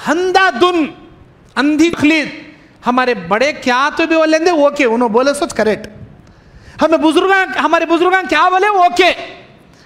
اندھا دھن اندھی تقلید. ہمارے بڑے کیا تو بھی بولیں دے اوکے انہوں بولے سوچ کریکٹ. ہمارے بزرگاں کیا بولے اوکے.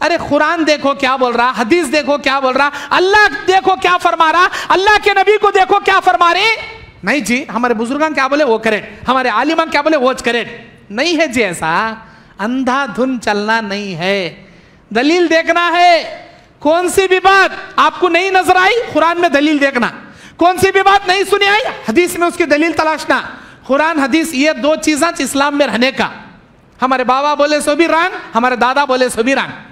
ارے قرآن دیکھو کیا بول رہا, حدیث دیکھو کیا بول رہا, اللہ دیکھو کیا فرما رہا, اللہ کے نبی کو دیکھو کیا فرما رہے. نہیں جی ہمارے بزرگاں کیا بولے وہ کریکٹ, ہمارے عالمان کیا بولے وہ کریکٹ. نہیں ہے جی ایسا. اندھا دھن چلنا نہیں ہے, دلیل دیکھنا ہے. کون سی بھی بات آپ کو نہیں نظر آئی قرآن میں دلیل دیکھنا, کون سی بھی بات نہیں سنی آئی حدیث میں اس کی دلیل تلاشنا. قرآن حدیث یہ دو چیزاں اسلام میں رہنے کا. ہمارے بابا بولے سو بھی رنگ, ہمارے دادا بولے سو بھی رنگ.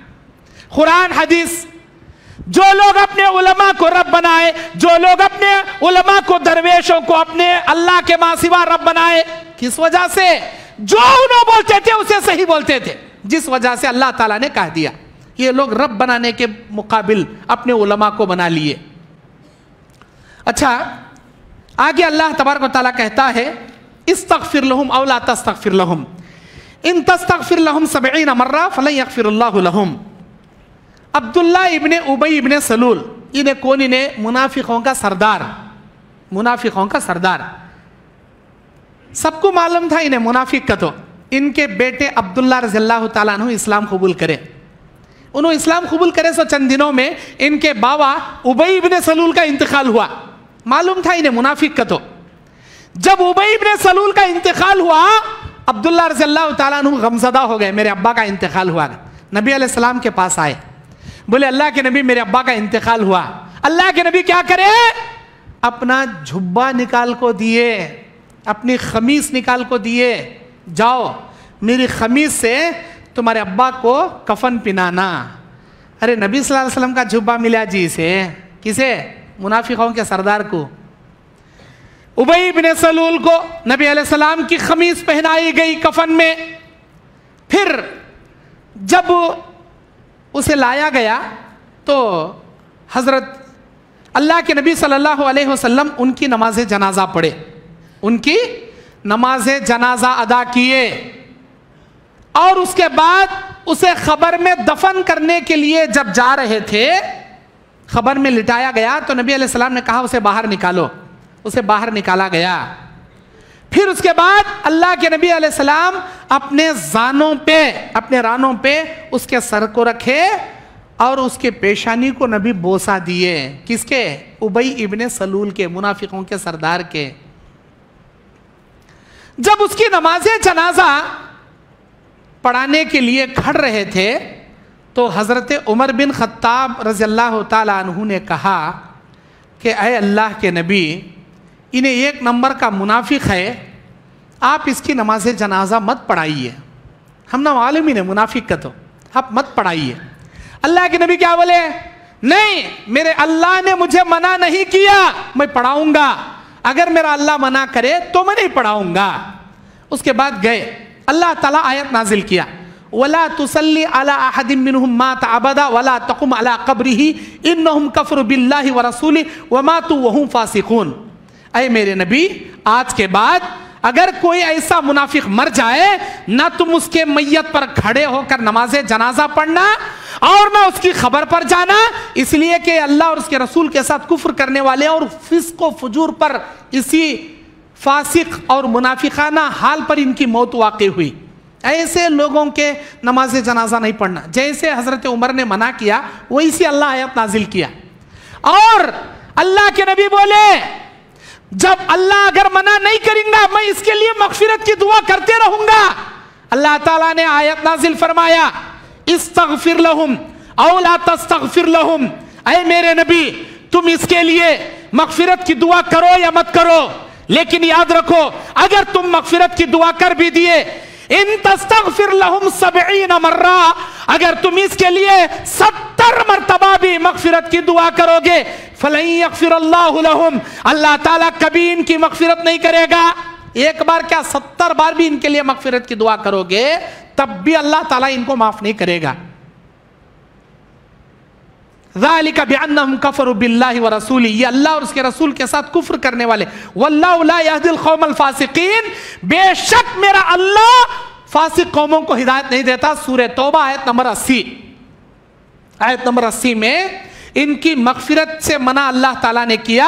قرآن حدیث. جو لوگ اپنے علماء کو رب بنائے, جو لوگ اپنے علماء کو درویشوں کو اپنے اللہ کے ماں سوا رب بنائے, کس وجہ سے؟ جو انہوں بولتے تھے اسے صحیح بولتے تھے, جس وجہ سے اللہ تعالیٰ نے کہہ دیا. یہ لوگ رب بنانے کے مقابل اپنے علماء کو بنا لیے. اچھا آگے اللہ تبارک و تعالیٰ کہتا ہے استغفر لهم او لا تستغفر لهم ان تستغفر لهم 70 مرہ فلن یغفر اللہ لهم. عبداللہ ابن ابی ابن سلول انہیں کون, انہیں منافقوں کا سردار, منافقوں کا سردار. سب کو معلوم تھا انہیں منافق کا. تو ان کے بیٹے عبداللہ رضی اللہ تعالیٰ عنہ اسلام قبول کرے. انہوں اسلام قبول کرے سو چند دنوں میں ان کے بابا ابی ابن سلول کا انتقال ہوا. معلوم تھا انہیں منافق کا. تو جب ابی ابن سلول کا انتقال ہوا عبداللہ رضی اللہ تعالیٰ عنہ غمزدہ ہو گئے, میرے ابا کا انتقال ہوا. نبی علیہ السلام کے پاس آئے, بولے اللہ کے نبی میرے ابا کا انتقال ہوا. اللہ کے نبی کیا کرے؟ اپنا جھبا نکال کو دیے, اپنی خمیس نکال کو دیے, جاؤ میری خمیس سے تمہارے ابا کو کفن پنانا. ارے نبی صلی اللہ علیہ وسلم کا جھبا ملا جی اسے, کسے؟ منافقوں کے سردار کو. ابی بن سلول کو نبی علیہ السلام کی خمیس پہنائی گئی کفن میں. پھر جب اسے لایا گیا تو حضرت اللہ کے نبی صلی اللہ علیہ وسلم ان کی نماز جنازہ پڑھے, ان کی نماز جنازہ ادا کیے, اور اس کے بعد اسے خبر میں دفن کرنے کے لیے جب جا رہے تھے, خبر میں لٹایا گیا تو نبی علیہ السلام نے کہا اسے باہر نکالو. اسے باہر نکالا گیا. پھر اس کے بعد اللہ کے نبی علیہ السلام اپنے زانوں پہ, اپنے رانوں پہ اس کے سر کو رکھے اور اس کے پیشانی کو نبی بوسا دیے. کس کے؟ ابی ابن سلول کے, منافقوں کے سردار کے. جب اس کی نماز جنازہ پڑھانے کے لیے کھڑ رہے تھے تو حضرت عمر بن خطاب رضی اللہ تعالیٰ عنہ نے کہا کہ اے اللہ کے نبی, انہیں ایک نمبر کا منافق ہے, آپ اس کی نماز جنازہ مت پڑھائیے. ہم نہ معلوم ہی نہیں منافق کا, تو آپ مت پڑھائیے. اللہ کے نبی کیا بولے؟ نہیں, میرے اللہ نے مجھے منع نہیں کیا, میں پڑھاؤں گا. اگر میرا اللہ منع کرے تو میں نہیں پڑھاؤں گا. اس کے بعد گئے, اللہ تعالیٰ آیت نازل کیا وَلَا تُصَلِّ عَلَىٰ أَحَدٍ مِّنْهُمْ مَاتَ أَبَدًا وَلَا تَقُمْ عَلَىٰ قَبْرِهِ إِنَّهُمْ كَفَرُوا بِاللَّهِ وَرَسُولِهِ وَمَاتُوا وَهُمْ فَاسِقُونَ. اے میرے نبی, آج کے بعد اگر کوئی ایسا منافق مر جائے نہ تم اس کے میت پر کھڑے ہو کر نماز جنازہ پڑھنا اور نہ اس کی خبر پر جانا, اس لیے کہ اللہ اور اس کے رسول کے ساتھ کفر کرنے والے اور فسق و فجور پر, اسی فاسق اور منافقانہ حال پر ان کی موت واقع ہوئی. ایسے لوگوں کے نماز جنازہ نہیں پڑھنا. جیسے حضرت عمر نے منع کیا ویسی اللہ آیت نازل کیا. اور اللہ کے نبی بولے جب اللہ اگر منع نہیں کریں گا میں اس کے لیے مغفرت کی دعا کرتے رہوں گا. اللہ تعالیٰ نے آیت نازل فرمایا استغفر لهم او لا تستغفر لهم. اے میرے نبی تم اس کے لیے مغفرت کی دعا کرو یا مت کرو, لیکن یاد رکھو اگر تم مغفرت کی دعا کر بھی دیے ان تستغفر لهم 70 مرہ, اگر تم اس کے لیے 70 مرتبہ بھی مغفرت کی دعا کرو گے فلن یغفر اللہ لهم, اللہ تعالیٰ کبھی ان کی مغفرت نہیں کرے گا. ایک بار کیا 70 بار بھی ان کے لیے مغفرت کی دعا کرو گے تب بھی اللہ تعالیٰ ان کو معاف نہیں کرے گا. ذالک بأنہم کفروا باللہ ورسولہ, یہ اللہ اور اس کے رسول کے ساتھ کفر کرنے والے. واللہ لا یہدی القوم الفاسقین, بے شک میرا اللہ فاسق قوموں کو ہدایت نہیں دیتا. سورہ توبہ آیت نمبر 80. آیت نمبر 80 میں ان کی مغفرت سے منع اللہ تعالیٰ نے کیا